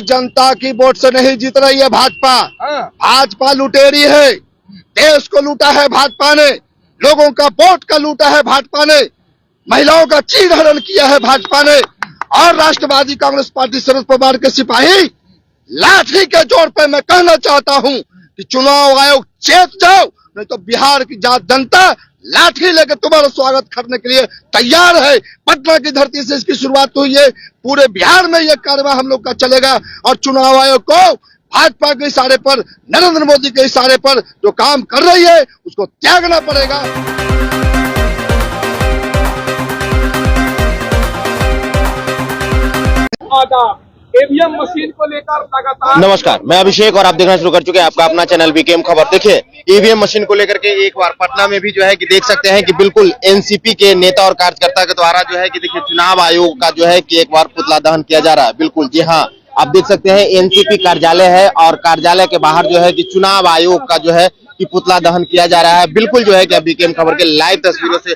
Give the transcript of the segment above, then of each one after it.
जनता की वोट से नहीं जीत रही है भाजपा। भाजपा लुटेरी है, देश को लूटा है भाजपा ने, लोगों का वोट का लूटा है भाजपा ने, महिलाओं का चीर हरण किया है भाजपा ने। और राष्ट्रवादी कांग्रेस पार्टी शरद पवार के सिपाही लाठी के जोर पे मैं कहना चाहता हूं कि चुनाव आयोग चेत जाओ, नहीं तो बिहार की जनता लाठी लेकर तुम्हारा स्वागत करने के लिए तैयार है। पटना की धरती से इसकी शुरुआत हुई है, पूरे बिहार में यह कार्रवाई हम लोग का चलेगा। और चुनाव आयोग को भाजपा के इशारे पर, नरेंद्र मोदी के इशारे पर जो काम कर रही है उसको त्यागना पड़ेगा। ईवीएम मशीन को लेकर लगातार। नमस्कार, मैं अभिषेक और आप देखना शुरू कर चुके हैं आपका अपना चैनल बीकेएम खबर। देखिए, ईवीएम मशीन को लेकर के एक बार पटना में भी जो है कि देख सकते हैं कि बिल्कुल एनसीपी के नेता और कार्यकर्ता के द्वारा जो है कि देखिए चुनाव आयोग का जो है कि एक बार पुतला दहन किया जा रहा है। बिल्कुल जी हाँ, आप देख सकते हैं एनसीपी कार्यालय है और कार्यालय के बाहर जो है कि चुनाव आयोग का जो है कि पुतला दहन किया जा रहा है। बिल्कुल जो है कि बीकेएम खबर के लाइव तस्वीरों से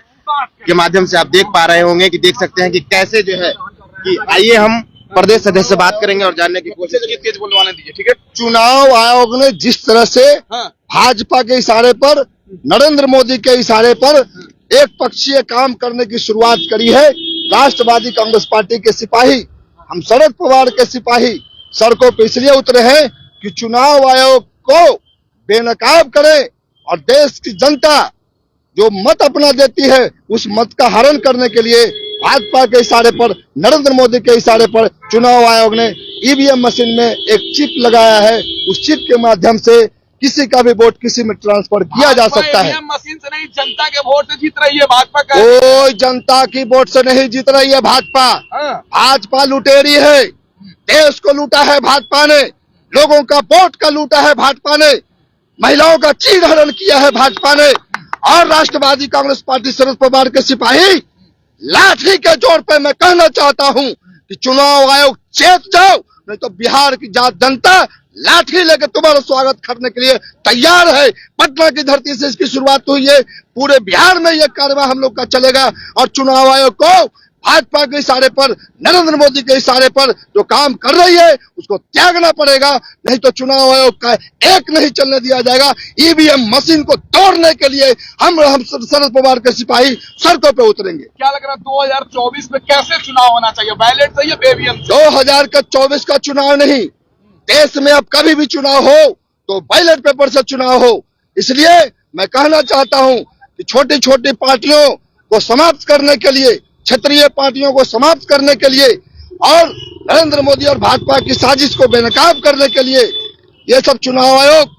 के माध्यम से आप देख पा रहे होंगे कि देख सकते हैं कि कैसे जो है कि आइए हम प्रदेश सदस्य से बात करेंगे और जानने की कोशिश। तेज बोलवाने दीजिए, ठीक है। चुनाव आयोग ने जिस तरह से भाजपा के इशारे पर, नरेंद्र मोदी के इशारे पर एक पक्षीय काम करने की शुरुआत करी है। राष्ट्रवादी कांग्रेस पार्टी के सिपाही, हम शरद पवार के सिपाही सड़कों पर इसलिए उतरे हैं कि चुनाव आयोग को बेनकाब करें और देश की जनता जो मत अपना देती है उस मत का हरण करने के लिए भाजपा के इशारे पर, नरेंद्र मोदी के इशारे पर चुनाव आयोग ने ईवीएम मशीन में एक चिप लगाया है। उस चिप के माध्यम से किसी का भी वोट किसी में ट्रांसफर किया जा सकता है। ईवीएम मशीन से नहीं, जनता के वोट से जीत रही है भाजपा का। कोई जनता की वोट से नहीं जीत रही है भाजपा। भाजपा लुटेरी है, देश को लूटा है भाजपा ने, लोगों का वोट का लूटा है भाजपा ने, महिलाओं का चीर हरण किया है भाजपा ने। और राष्ट्रवादी कांग्रेस पार्टी शरद पवार के सिपाही लाठी के जोर पे मैं कहना चाहता हूं कि चुनाव आयोग चेत जाओ, नहीं तो बिहार की जनता लाठी लेकर तुम्हारा स्वागत करने के लिए तैयार है। पटना की धरती से इसकी शुरुआत हुई है, पूरे बिहार में यह कार्रवाई हम लोग का चलेगा। और चुनाव आयोग को भाजपा के इशारे पर, नरेंद्र मोदी के इशारे पर जो काम कर रही है उसको त्यागना पड़ेगा, नहीं तो चुनाव आयोग का एक नहीं चलने दिया जाएगा। ईवीएम मशीन को तोड़ने के लिए हम शरद पवार के सिपाही सड़कों पे उतरेंगे। क्या लग रहा है 2024 में कैसे चुनाव होना चाहिए? बैलेट चाहिए, ईवीएम? 2024 का चुनाव नहीं, देश में अब कभी भी चुनाव हो तो बैलेट पेपर से चुनाव हो। इसलिए मैं कहना चाहता हूं कि छोटी छोटी पार्टियों को समाप्त करने के लिए, क्षेत्रीय पार्टियों को समाप्त करने के लिए और नरेंद्र मोदी और भाजपा की साजिश को बेनकाब करने के लिए ये सब चुनाव आयोग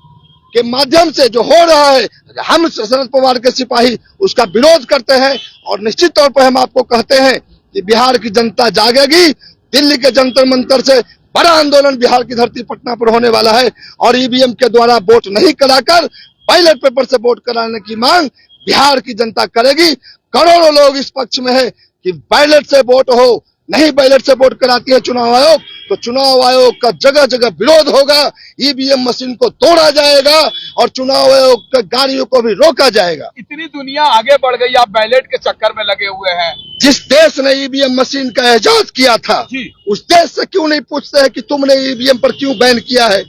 के माध्यम से जो हो रहा है, हम शरद पवार के सिपाही उसका विरोध करते हैं। और निश्चित तौर पर हम आपको कहते हैं कि बिहार की जनता जागेगी। दिल्ली के जंतर मंतर से बड़ा आंदोलन बिहार की धरती पटना पर होने वाला है और ईवीएम के द्वारा वोट नहीं कराकर बैलेट पेपर से वोट कराने की मांग बिहार की जनता करेगी। करोड़ों लोग इस पक्ष में है कि बैलेट से वोट हो, नहीं बैलेट से वोट कराती है चुनाव आयोग तो चुनाव आयोग का जगह जगह विरोध होगा। ईवीएम मशीन को तोड़ा जाएगा और चुनाव आयोग के गाड़ियों को भी रोका जाएगा। इतनी दुनिया आगे बढ़ गई, आप बैलेट के चक्कर में लगे हुए हैं। जिस देश ने ईवीएम मशीन का एजाज किया था उस देश से क्यों नहीं पूछते हैं कि तुमने ईवीएम पर क्यों बैन किया है?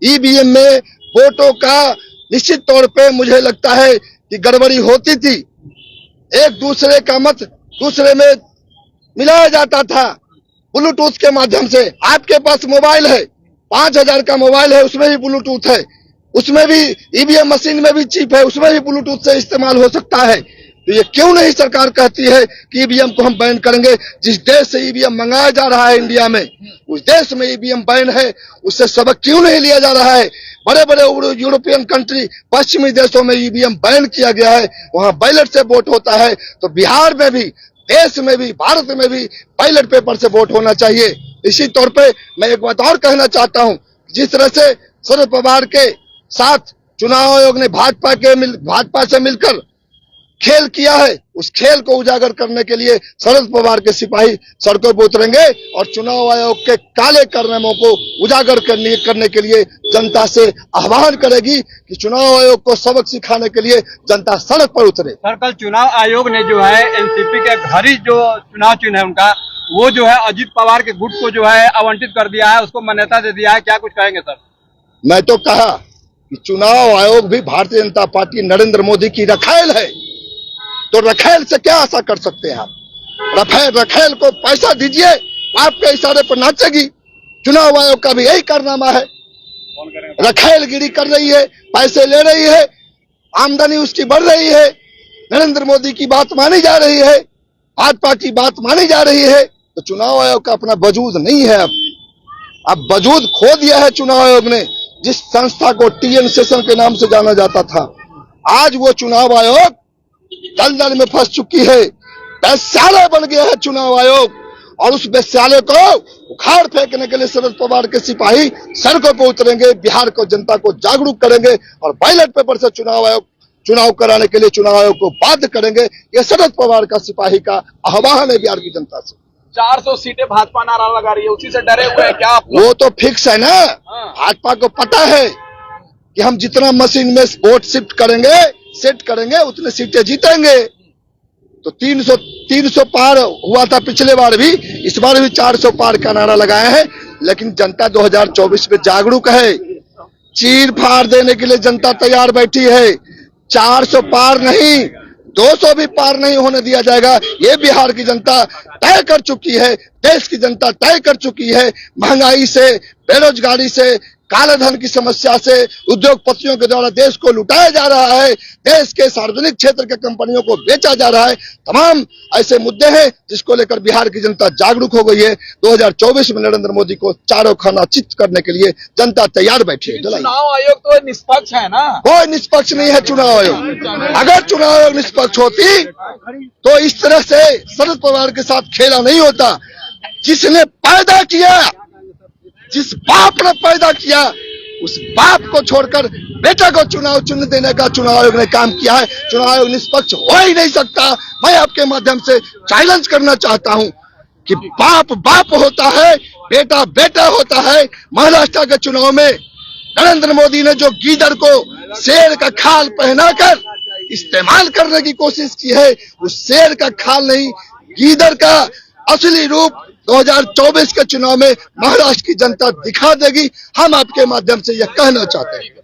ईवीएम में वोटों का निश्चित तौर पे मुझे लगता है कि गड़बड़ी होती थी, एक दूसरे का मत दूसरे में मिलाया जाता था ब्लूटूथ के माध्यम से। आपके पास मोबाइल है, 5000 का मोबाइल है, उसमें भी ब्लूटूथ है, उसमें भी ईवीएम मशीन में भी चिप है, उसमें भी ब्लूटूथ से इस्तेमाल हो सकता है। तो ये क्यों नहीं सरकार कहती है कि ईवीएम को हम बैन करेंगे? जिस देश से ईवीएम मंगाया जा रहा है इंडिया में, उस देश में ईवीएम बैन है, उससे सबक क्यों नहीं लिया जा रहा है? बड़े बड़े यूरोपियन कंट्री, पश्चिमी देशों में ईवीएम बैन किया गया है, वहां बैलेट से वोट होता है। तो बिहार में भी, देश में भी, भारत में भी बैलेट पेपर से वोट होना चाहिए। इसी तौर पे मैं एक बात और कहना चाहता हूं, जिस तरह से शरद पवार के साथ चुनाव आयोग ने भाजपा से मिलकर खेल किया है, उस खेल को उजागर करने के लिए शरद पवार के सिपाही सड़कों पर उतरेंगे और चुनाव आयोग के काले कारनामों को उजागर करने के लिए जनता से आह्वान करेगी कि चुनाव आयोग को सबक सिखाने के लिए जनता सड़क पर उतरे। सर, कल चुनाव आयोग ने जो है एनसीपी के घर ही जो चुनाव चिन्ह है उनका वो जो है अजीत पवार के गुट को जो है आवंटित कर दिया है, उसको मान्यता दे दिया है। क्या कुछ कहेंगे सर? मैं तो कहा कि चुनाव आयोग भी भारतीय जनता पार्टी नरेंद्र मोदी की रखेल है, तो रखेल से क्या आशा कर सकते हैं आप? रखेल को पैसा दीजिए, आपके इशारे पर नाचेगी। चुनाव आयोग का भी यही कारनामा है, रखेलगिरी कर रही है, पैसे ले रही है, आमदनी उसकी बढ़ रही है, नरेंद्र मोदी की बात मानी जा रही है, भाजपा की बात मानी जा रही है, तो चुनाव आयोग का अपना वजूद नहीं है। अब वजूद खो दिया है चुनाव आयोग ने, जिस संस्था को टीएन सेशन के नाम से जाना जाता था। आज वो चुनाव आयोग दलदल में फंस चुकी है, वेश्यालय बन गया है चुनाव आयोग, और उस वेश्यालय को उखाड़ फेंकने के लिए शरद पवार के सिपाही सड़कों पर उतरेंगे, बिहार को जनता को जागरूक करेंगे और बैलेट पेपर से चुनाव कराने के लिए चुनाव आयोग को बाध्य करेंगे। ये शरद पवार का सिपाही का आह्वान है बिहार की जनता से। 400 सीटें भाजपा नारा लगा रही है, उसी से डरे हुए हैं क्या आप? वो तो फिक्स है ना, भाजपा को पता है कि हम जितना मशीन में वोट सेट करेंगे उतने सीटें जीतेंगे। तो 300 पार हुआ था पिछले बार भी, इस बार भी 400 पार का नारा लगाया है, लेकिन जनता 2024 में जागरूक है। चीर फाड़ देने के लिए जनता तैयार बैठी है। 400 पार नहीं, 200 भी पार नहीं होने दिया जाएगा। ये बिहार की जनता तय कर चुकी है, देश की जनता तय कर चुकी है। महंगाई से, बेरोजगारी से, काले धन की समस्या से, उद्योगपतियों के द्वारा देश को लुटाया जा रहा है, देश के सार्वजनिक क्षेत्र के कंपनियों को बेचा जा रहा है, तमाम ऐसे मुद्दे हैं जिसको लेकर बिहार की जनता जागरूक हो गई है। 2024 में नरेंद्र मोदी को चारों खाना चित करने के लिए जनता तैयार बैठी है। चुनाव आयोग तो निष्पक्ष है ना? कोई निष्पक्ष नहीं है चुनाव आयोग। अगर चुनाव आयोग निष्पक्ष होती तो इस तरह से शरद पवार के साथ खेला नहीं होता। जिसने पैदा किया, जिस बाप ने पैदा किया, उस बाप को छोड़कर बेटा को चुनाव चिन्ह देने का चुनाव आयोग ने काम किया है। चुनाव आयोग निष्पक्ष हो ही नहीं सकता। मैं आपके माध्यम से चैलेंज करना चाहता हूं कि बाप बाप होता है, बेटा बेटा होता है। महाराष्ट्र के चुनाव में नरेंद्र मोदी ने जो गीदड़ को शेर का खाल पहनाकर इस्तेमाल करने की कोशिश की है, उस शेर का खाल नहीं, गीदड़ का असली रूप 2024 के चुनाव में महाराष्ट्र की जनता दिखा देगी। हम आपके माध्यम से यह कहना चाहते हैं।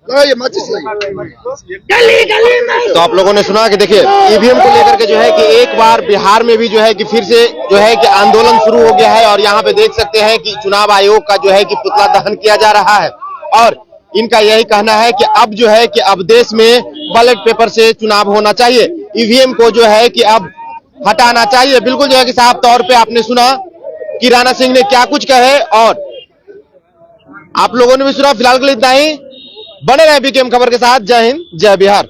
तो आप लोगों ने सुना कि देखिए ईवीएम को लेकर के जो है कि एक बार बिहार में भी जो है कि फिर से जो है कि आंदोलन शुरू हो गया है, और यहाँ पे देख सकते हैं कि चुनाव आयोग का जो है कि पुतला दहन किया जा रहा है, और इनका यही कहना है कि अब जो है कि अब देश में बैलेट पेपर से चुनाव होना चाहिए, ईवीएम को जो है कि अब हटाना चाहिए। बिल्कुल जो है कि साफ तौर पे आपने सुना कि राणा सिंह ने क्या कुछ कहे, और आप लोगों ने भी सुना। फिलहाल के लिए इतना ही। बने रहे बीकेएम खबर के साथ। जय हिंद, जय बिहार।